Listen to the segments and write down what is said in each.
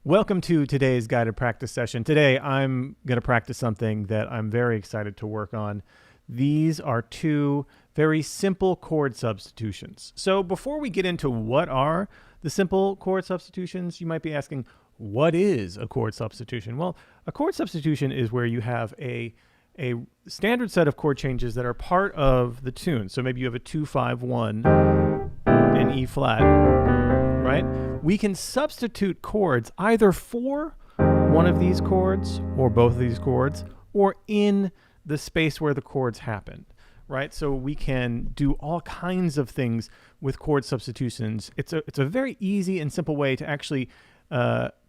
Welcome to today's guided practice session. Today, I'm going to practice something that I'm very excited to work on. These are two very simple chord substitutions. So before we get into what are the simple chord substitutions, you might be asking, what is a chord substitution? Well, a chord substitution is where you have a standard set of chord changes that are part of the tune. So maybe you have a 2-5-1 in E flat, right? We can substitute chords either for one of these chords or both of these chords or in the space where the chords happen, right? So we can do all kinds of things with chord substitutions. It's a very easy and simple way to actually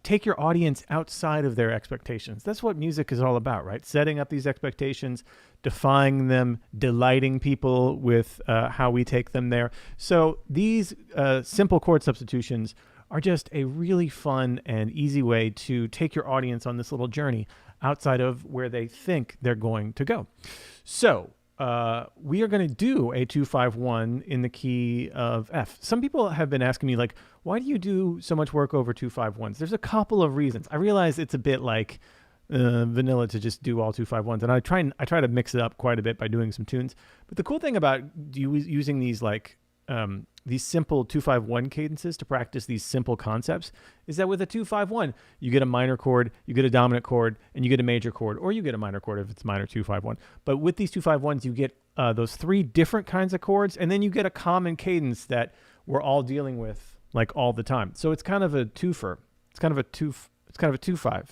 take your audience outside of their expectations. That's what music is all about, right? Setting up these expectations, defying them, delighting people with how we take them there. So these simple chord substitutions are just a really fun and easy way to take your audience on this little journey outside of where they think they're going to go. So we are going to do a 2-5-1 in the key of F. Some people have been asking me, like, why do you do so much work over 2-5-1s? There's a couple of reasons. I realize it's a bit like vanilla to just do all 2-5-1s, and I try to mix it up quite a bit by doing some tunes. But the cool thing about using these these simple 2-5-1 cadences to practice these simple concepts is that with a 2-5-1, you get a minor chord, you get a dominant chord, and you get a major chord, or you get a minor chord if it's minor 2-5-1. But with these 2-5-1s, you get those three different kinds of chords, and then you get a common cadence that we're all dealing with like all the time. So it's kind of a twofer. It's kind of a 2-5.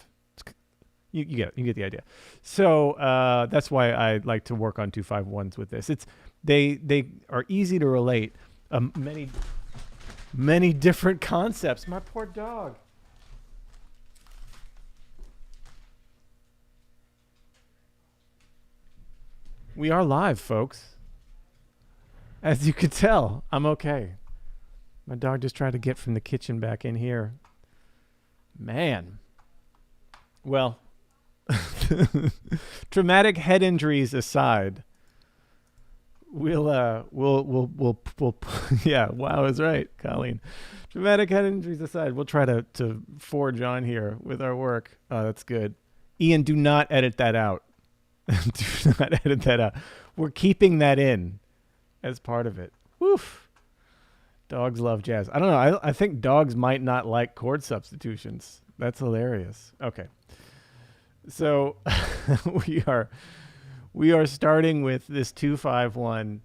You get the idea. So that's why I like to work on 2-5-1s with this. They are easy to relate. Many different concepts. My poor dog. We are live, folks. As you could tell, I'm okay. My dog just tried to get from the kitchen back in here. Man. Well, traumatic head injuries aside, we'll yeah, wow, is right, Colleen. Traumatic head injuries aside, we'll try to forge on here with our work. Oh, that's good. Ian, do not edit that out. Do not edit that out. We're keeping that in as part of it. Woof. Dogs love jazz. I don't know. I think dogs might not like chord substitutions. That's hilarious. Okay. So we are starting with this 2-5-1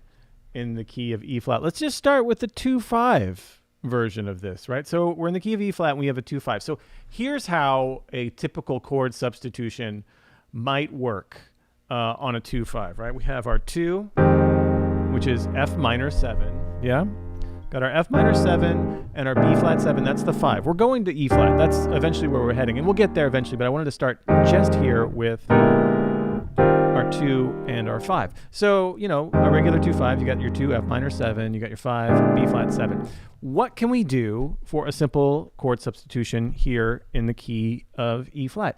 in the key of E flat. Let's just start with the 2-5 version of this, right? So we're in the key of E flat and we have a 2-5. So here's how a typical chord substitution might work on a 2-5, right? We have our 2, which is F minor 7. Yeah. Got our F minor 7 and our B flat 7. That's the 5. We're going to E flat. That's eventually where we're heading. And we'll get there eventually, but I wanted to start just here with our 2 and our 5. So, you know, a regular 2-5, you got your 2 F minor 7, you got your 5 B flat 7. What can we do for a simple chord substitution here in the key of E flat?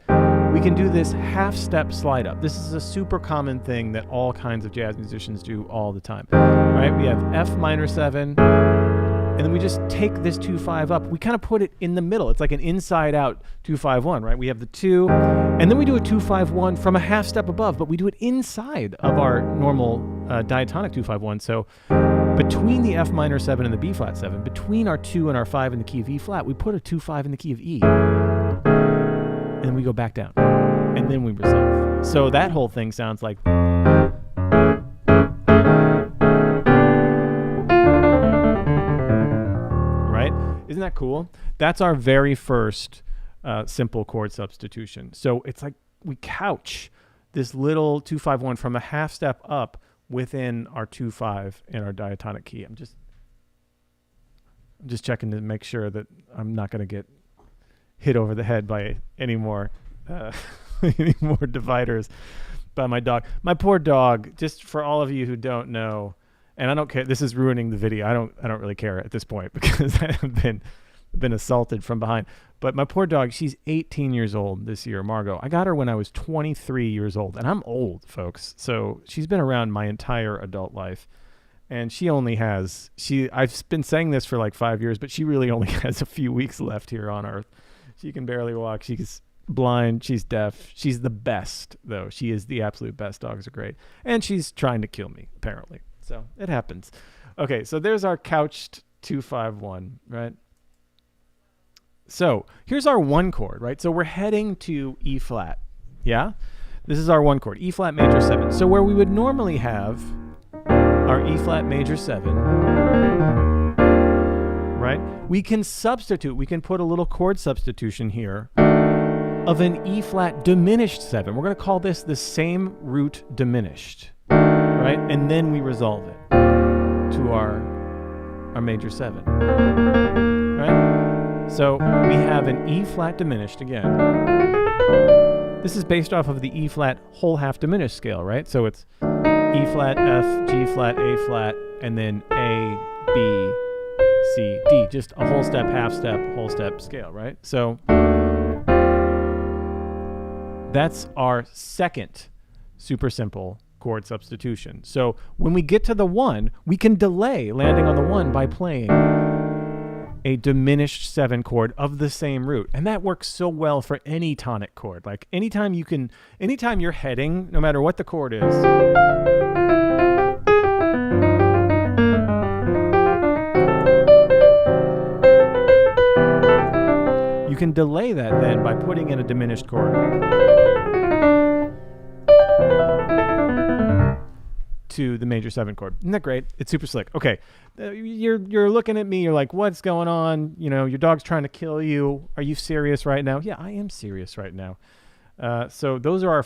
We can do this half step slide up. This is a super common thing that all kinds of jazz musicians do all the time, right? We have F minor 7, and then we just take this 2-5 up. We kind of put it in the middle. It's like an inside out 2-5-1, right? We have the 2, and then we do a 2-5-1 from a half step above, but we do it inside of our normal diatonic 2-5-1. So between the F minor 7 and the B flat 7, between our 2 and our 5 in the key of E flat, we put a 2-5 in the key of E, and then we go back down, and then we resolve. So that whole thing sounds like... Isn't that cool? That's our very first simple chord substitution. So it's like we couch this little 2-5-1 from a half step up within our 2-5 in our diatonic key. I'm just checking to make sure that I'm not going to get hit over the head by any more dividers by my dog. My poor dog, just for all of you who don't know, and I don't care. This is ruining the video. I don't really care at this point because I have been assaulted from behind. But my poor dog, she's 18 years old this year, Margot. I got her when I was 23 years old, and I'm old, folks. So she's been around my entire adult life, and I've been saying this for like 5 years, but she really only has a few weeks left here on Earth. She can barely walk. She's blind. She's deaf. She's the best, though. She is the absolute best. Dogs are great. And she's trying to kill me, apparently. So it happens. Okay, so there's our couched 2-5-1, right? So here's our one chord, right? So we're heading to E flat. Yeah? This is our one chord, E flat major 7. So where we would normally have our E flat major 7, right? We can substitute, we can put a little chord substitution here of an E flat diminished 7. We're going to call this the same root diminished, right? And then we resolve it to our major 7, right? So we have an E flat diminished again. This is based off of the E flat whole half diminished scale, right? So it's E flat, F, G flat, A flat, and then A, B, C, D. Just a whole step, half step, whole step scale, right? So that's our second super simple chord substitution. So when we get to the 1, we can delay landing on the 1 by playing a diminished 7 chord of the same root. And that works so well for any tonic chord. Like anytime you're heading, no matter what the chord is, you can delay that then by putting in a diminished chord to the major 7 chord. Isn't that great? It's super slick. Okay, you're looking at me. You're like, what's going on? You know, your dog's trying to kill you. Are you serious right now? Yeah, I am serious right now. So those are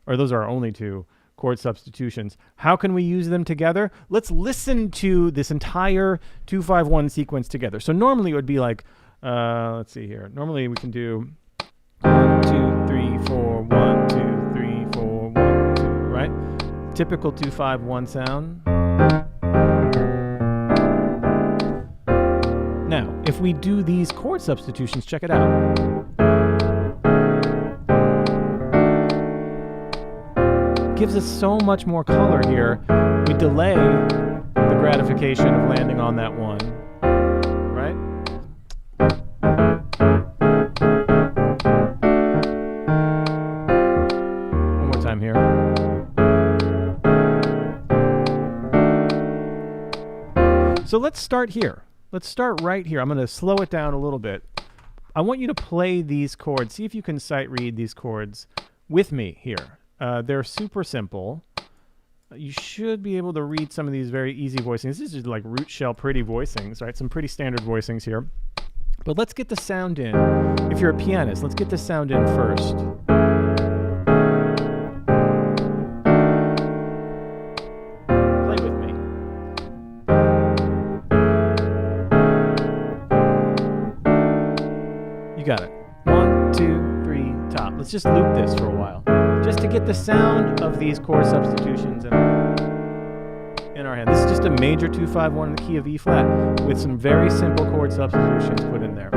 those are our only 2 chord substitutions. How can we use them together? Let's listen to this entire 2-5-1 sequence together. So normally it would be like, let's see here. Normally we can do 1, 2, 3, 4, 1, 2, 3, 4, 1, 2, right? Typical 2-5-1 sound. Now, if we do these chord substitutions, check it out. Gives us so much more color here. We delay the gratification of landing on that 1, right? One more time here. So let's start here. Let's start right here. I'm going to slow it down a little bit. I want you to play these chords. See if you can sight read these chords with me here. They're super simple. You should be able to read some of these very easy voicings. This is like root shell pretty voicings, right? Some pretty standard voicings here. But let's get the sound in. If you're a pianist, let's get the sound in first. Got it. 1, 2, 3, top. Let's just loop this for a while, just to get the sound of these chord substitutions in our hand. This is just a major 2-5-1 in the key of E flat with some very simple chord substitutions put in there.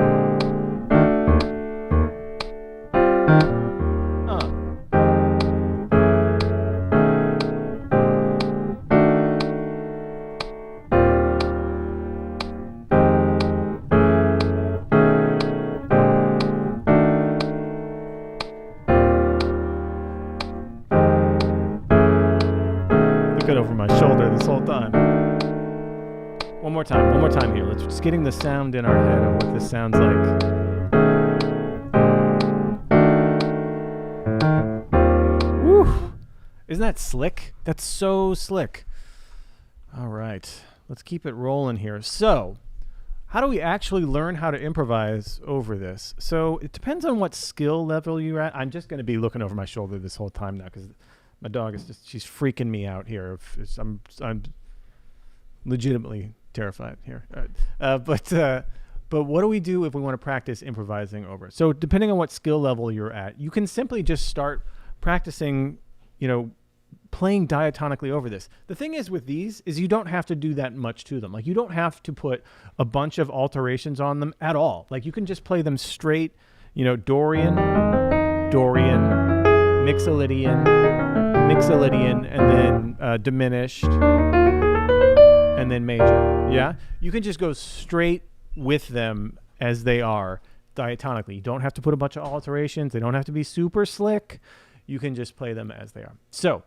Over my shoulder this whole time. One more time here. Let's just getting the sound in our head of what this sounds like. Woo! Isn't that slick? That's so slick. All right, let's keep it rolling here. So, how do we actually learn how to improvise over this? So it depends on what skill level you're at. I'm just going to be looking over my shoulder this whole time now because my dog is she's freaking me out here. I'm legitimately terrified here. But what do we do if we want to practice improvising over? So depending on what skill level you're at, you can simply just start practicing, playing diatonically over this. The thing is with these is you don't have to do that much to them. Like you don't have to put a bunch of alterations on them at all. Like you can just play them straight, Dorian, Mixolydian, and then diminished, and then major. Yeah, you can just go straight with them as they are. diatonically. You don't have to put a bunch of alterations. They don't have to be super slick. You can just play them as they are. So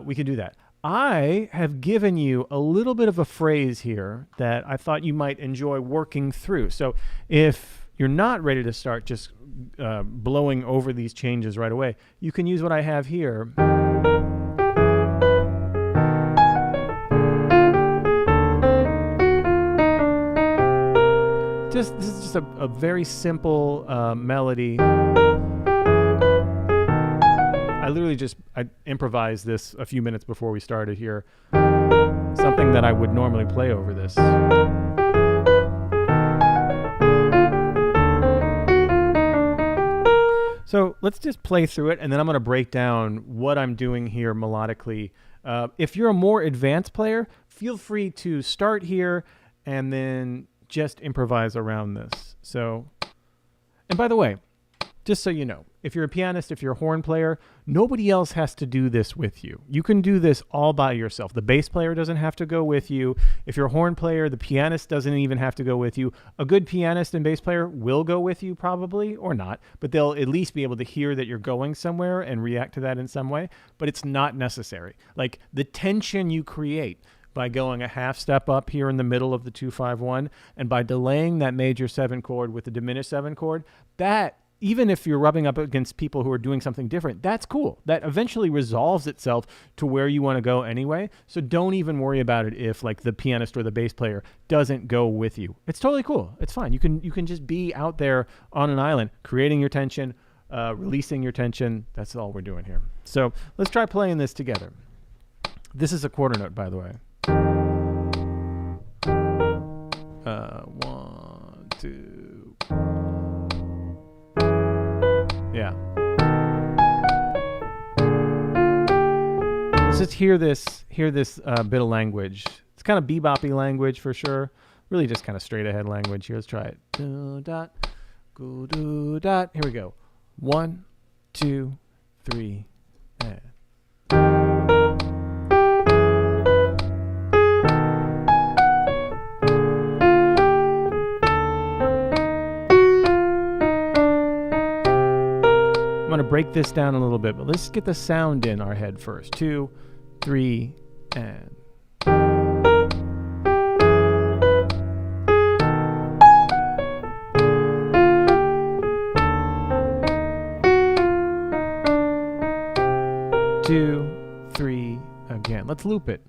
we can do that. I have given you a little bit of a phrase here that I thought you might enjoy working through. So if you're not ready to start just blowing over these changes right away, you can use what I have here. This is just a very simple melody. I improvised this a few minutes before we started here. Something that I would normally play over this. So let's just play through it, and then I'm going to break down what I'm doing here melodically. If you're a more advanced player, feel free to start here and then just improvise around this. So, and by the way, just so you know, if you're a pianist, if you're a horn player, nobody else has to do this with you. You can do this all by yourself. The bass player doesn't have to go with you. If you're a horn player, the pianist doesn't even have to go with you. A good pianist and bass player will go with you probably, or not, but they'll at least be able to hear that you're going somewhere and react to that in some way, but it's not necessary. Like the tension you create by going a half step up here in the middle of the 2-5-1 and by delaying that major 7 chord with the diminished 7 chord, that even if you're rubbing up against people who are doing something different, that's cool. That eventually resolves itself to where you want to go anyway. So don't even worry about it if like the pianist or the bass player doesn't go with you. It's totally cool. It's fine. You can just be out there on an island, creating your tension, releasing your tension. That's all we're doing here. So let's try playing this together. This is a quarter note, by the way. 1, 2. Yeah. Let's just hear this bit of language. It's kind of beboppy language for sure. Really just kind of straight ahead language here. Let's try it. Do dot, go do dot. Here we go. 1, 2, 3, and. I'm going to break this down a little bit, but let's get the sound in our head first. 2, 3, and. Two, 3, again. Let's loop it.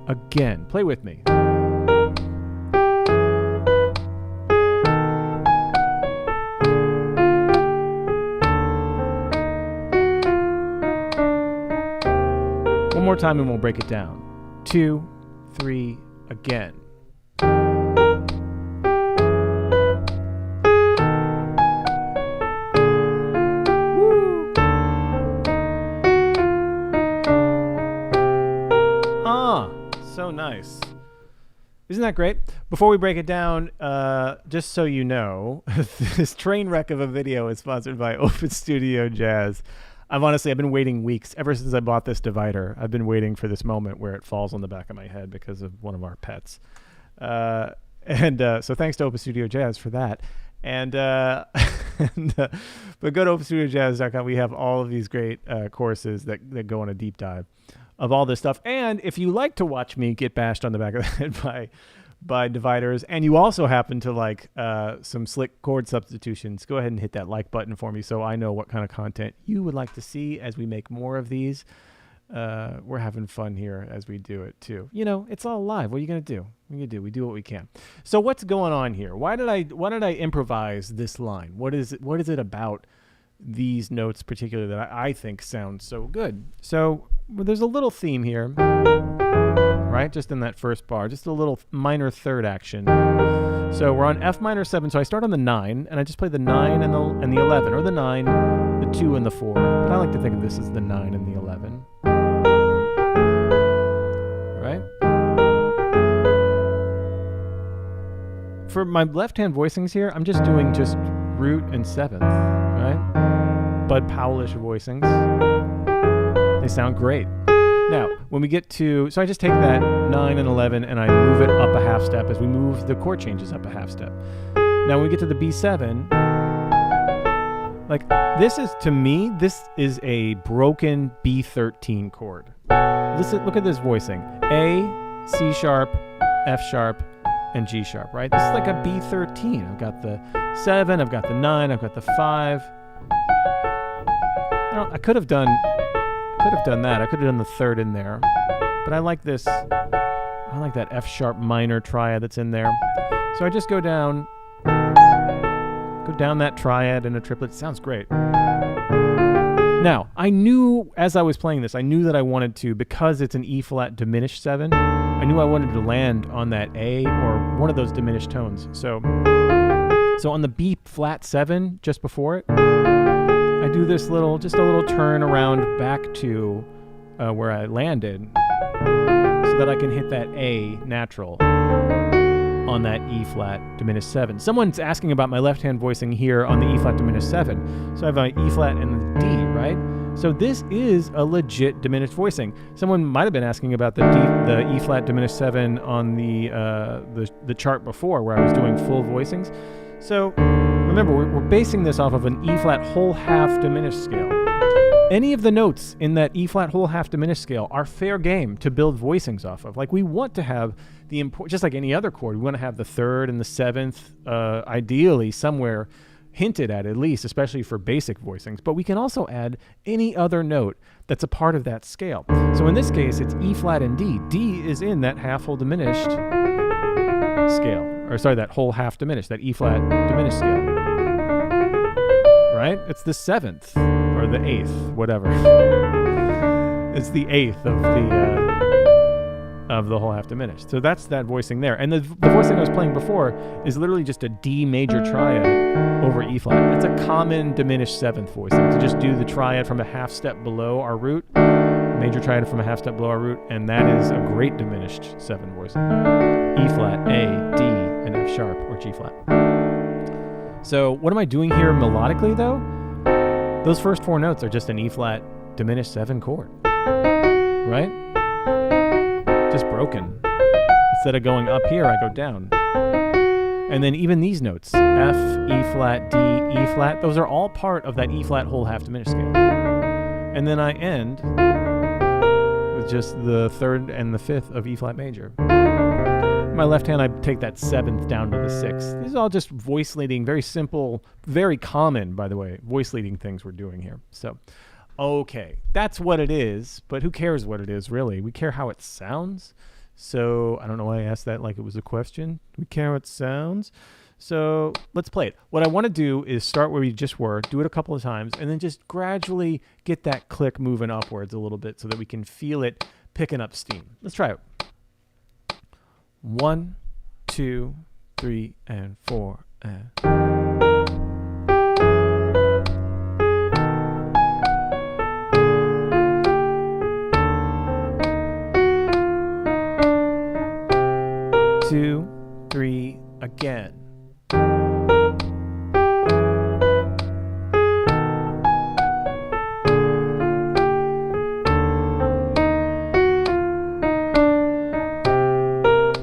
Again, play with me. One more time and we'll break it down. 2, 3, again. So nice. Isn't that great? Before we break it down, just so you know, this train wreck of a video is sponsored by Open Studio Jazz. I've been waiting weeks. Ever since I bought this divider, I've been waiting for this moment where it falls on the back of my head because of one of our pets. So thanks to Open Studio Jazz for that. But go to openstudiojazz.com. We have all of these great courses that go on a deep dive of all this stuff. And if you like to watch me get bashed on the back of the head by dividers, and you also happen to like some slick chord substitutions, go ahead and hit that like button for me so I know what kind of content you would like to see as we make more of these. We're having fun here as we do it too. You know, it's all live. What are you going to do? We do what we can. So what's going on here? Why did I improvise this line? What is it about these notes particularly that I think sound so good? So there's a little theme here, right? Just in that first bar, just a little minor third action. So we're on F minor 7. So I start on the 9 and I just play the 9 and the 11, or the 9, the 2 and the 4. But I like to think of this as the 9 and the 11. Right? For my left hand voicings here, I'm just doing just root and 7th, right? Bud Powell-ish voicings. They sound great. Now, when we get to, so I just take that 9 and 11 and I move it up a half step as we move the chord changes up a half step. Now, when we get to the B7, like this is, to me, this is a broken B13 chord. Listen, look at this voicing. A, C sharp, F sharp, and G sharp, right? This is like a B13. I've got the 7, I've got the 9, I've got the 5. You know, I could have done that. I could have done the 3rd in there. But I like this. I like that F sharp minor triad that's in there. So I just go down that triad in a triplet. It sounds great. Now, I knew as I was playing this, I knew that I wanted to, because it's an E flat diminished 7, I knew I wanted to land on that A or one of those diminished tones. So on the B flat 7, just before it, I do this just a little turn around back to where I landed so that I can hit that A natural on that E flat diminished 7. Someone's asking about my left hand voicing here on the E flat diminished 7. So I have my E flat and the D, right? So this is a legit diminished voicing. Someone might have been asking about the E flat diminished 7 on the chart before where I was doing full voicings. So remember, we're basing this off of an E flat whole half diminished scale. Any of the notes in that E flat whole half diminished scale are fair game to build voicings off of. Like, we want to have just like any other chord, we want to have the 3rd and the 7th, ideally somewhere hinted at least, especially for basic voicings. But we can also add any other note that's a part of that scale. So in this case, it's E flat and D. D is in that half whole diminished scale. Or sorry, that whole half diminished, that E flat diminished scale. Right? It's the 7th or the 8th, whatever. It's the 8th of the whole half diminished. So that's that voicing there. And the voicing I was playing before is literally just a D major triad over E flat. It's a common diminished 7th voicing, to just do the triad from a half step below our root, major triad from a half step below our root, and that is a great diminished 7 voicing. E flat, A, D, and F sharp or G flat. So what am I doing here melodically though? Those first 4 notes are just an E flat diminished 7 chord, right? Just broken. Instead of going up here, I go down. And then even these notes, F, E flat, D, E flat, those are all part of that E flat whole half diminished scale. And then I end with just the 3rd and the 5th of E flat major. My left hand, I take that 7th down to the 6th. These are all just voice leading, very simple, very common, by the way, voice leading things we're doing here. So, okay, that's what it is, but who cares what it is, really? We care how it sounds. So, I don't know why I asked that like it was a question. We care how it sounds. So, let's play it. What I want to do is start where we just were, do it a couple of times, and then just gradually get that click moving upwards a little bit so that we can feel it picking up steam. Let's try it. 1, 2, 3, and 4, and... Two, 3, again.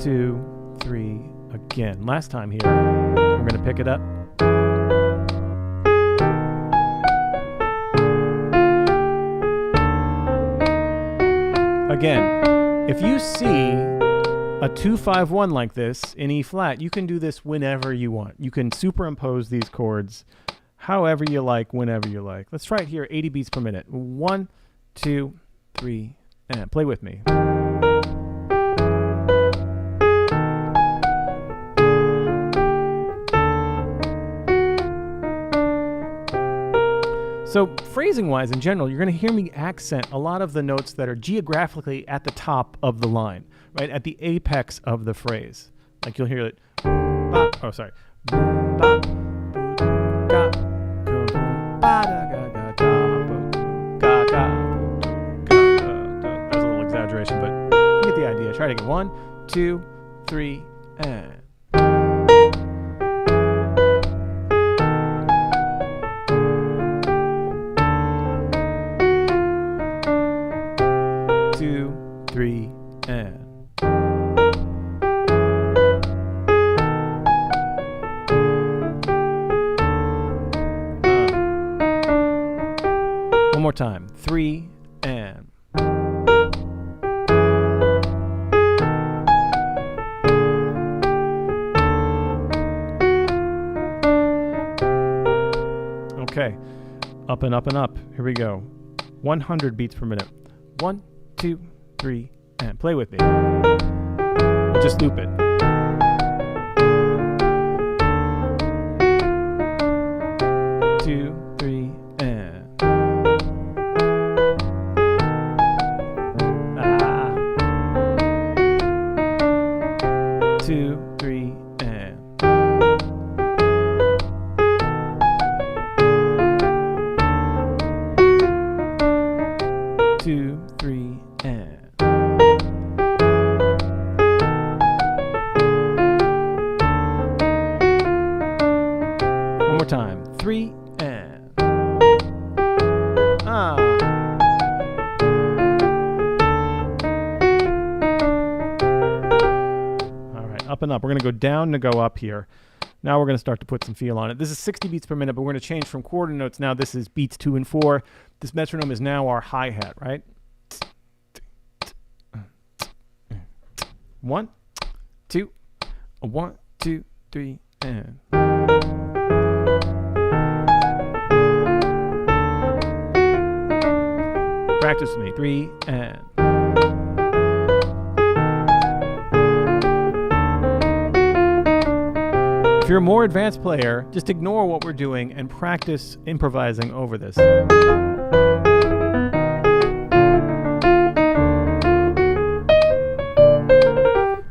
Two, 3, again. Last time here, we're going to pick it up. Again, if you see a 2-5-1 like this in E flat, you can do this whenever you want. You can superimpose these chords however you like, whenever you like. Let's try it here, 80 beats per minute. 1, 2, 3, and play with me. So phrasing-wise, in general, you're going to hear me accent a lot of the notes that are geographically at the top of the line, right, at the apex of the phrase. Like you'll hear it. Oh, sorry. That was a little exaggeration, but you get the idea. Try it again. 1, 2, 3, and. 3, and. One more time. 3, and. Okay, up and up and up. Here we go. 100 beats per minute. 1, 2, 3, and play with me. We'll just loop it. 2, 3, and. 2, 3, and. 2, 3, and. One more time. 3, and. All right, up and up. We're going to go down to go up here. Now we're going to start to put some feel on it. This is 60 beats per minute, but we're going to change from quarter notes. Now this is beats 2 and 4. This metronome is now our hi-hat, right? 1, 2, 1, 2, 3, and. Practice with me. 3, and. If you're a more advanced player, just ignore what we're doing and practice improvising over this.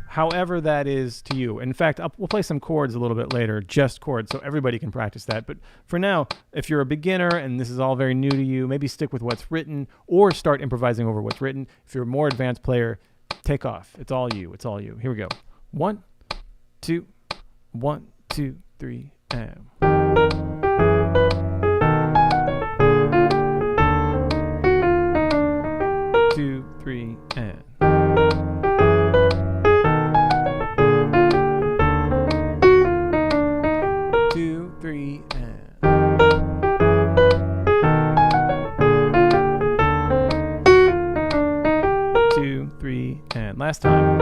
However that is to you. In fact, we'll play some chords a little bit later, just chords, so everybody can practice that. But for now, if you're a beginner and this is all very new to you, maybe stick with what's written or start improvising over what's written. If you're a more advanced player, take off. It's all you. It's all you. Here we go. 1, 2, 1, 2, 3, and. 2, 3, and. 2, 3, and. 2, 3, and. Last time.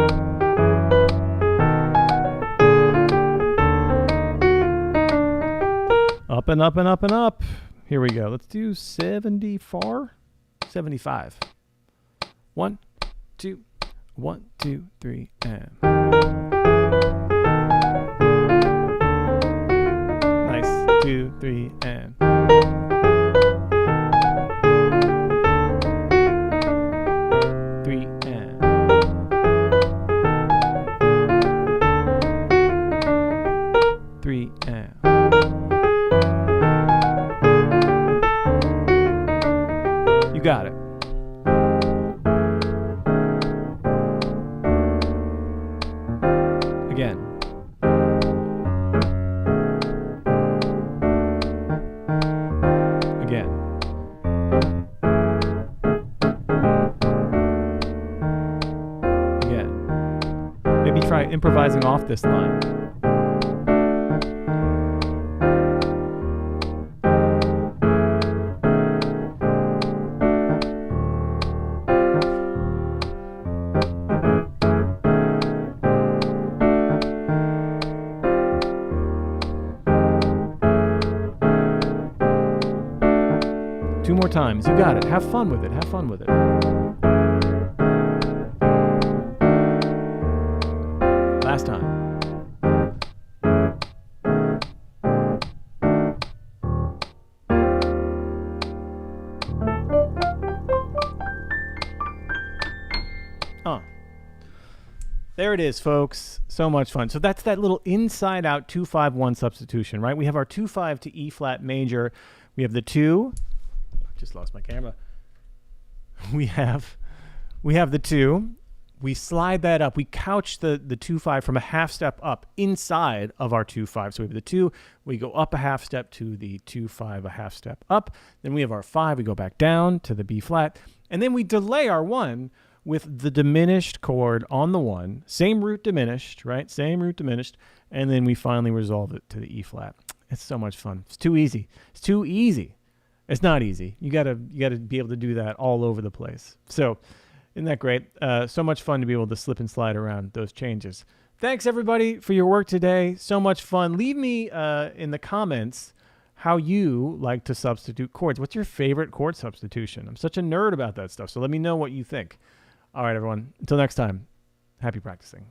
Up and up and up and up. Here we go. Let's do 74, 75. 1, 2, 1, 2, 3, and. Nice. 2, 3, and. 3, and. 3, and. You got it. Again. Again. Again. Maybe try improvising off this line. Two more times. You got it. Have fun with it. Have fun with it. Last time. There it is, folks. So much fun. So that's that little inside-out 2-5-1 substitution, right? We have our 2-5 to E flat major. We have the 2. Just lost my camera. We have the 2. We slide that up. We couch the 2-5 from a half step up inside of our 2-5. So we have the 2. We go up a half step to the 2-5, a half step up. Then we have our 5. We go back down to the B flat. And then we delay our 1 with the diminished chord on the 1, same root diminished, right? Same root diminished, and then we finally resolve it to the E flat. It's so much fun. It's too easy. It's too easy. It's not easy. You gotta be able to do that all over the place. So, isn't that great? So much fun to be able to slip and slide around those changes. Thanks everybody for your work today. So much fun. Leave me in the comments how you like to substitute chords. What's your favorite chord substitution? I'm such a nerd about that stuff. So let me know what you think. All right, everyone. Until next time, happy practicing.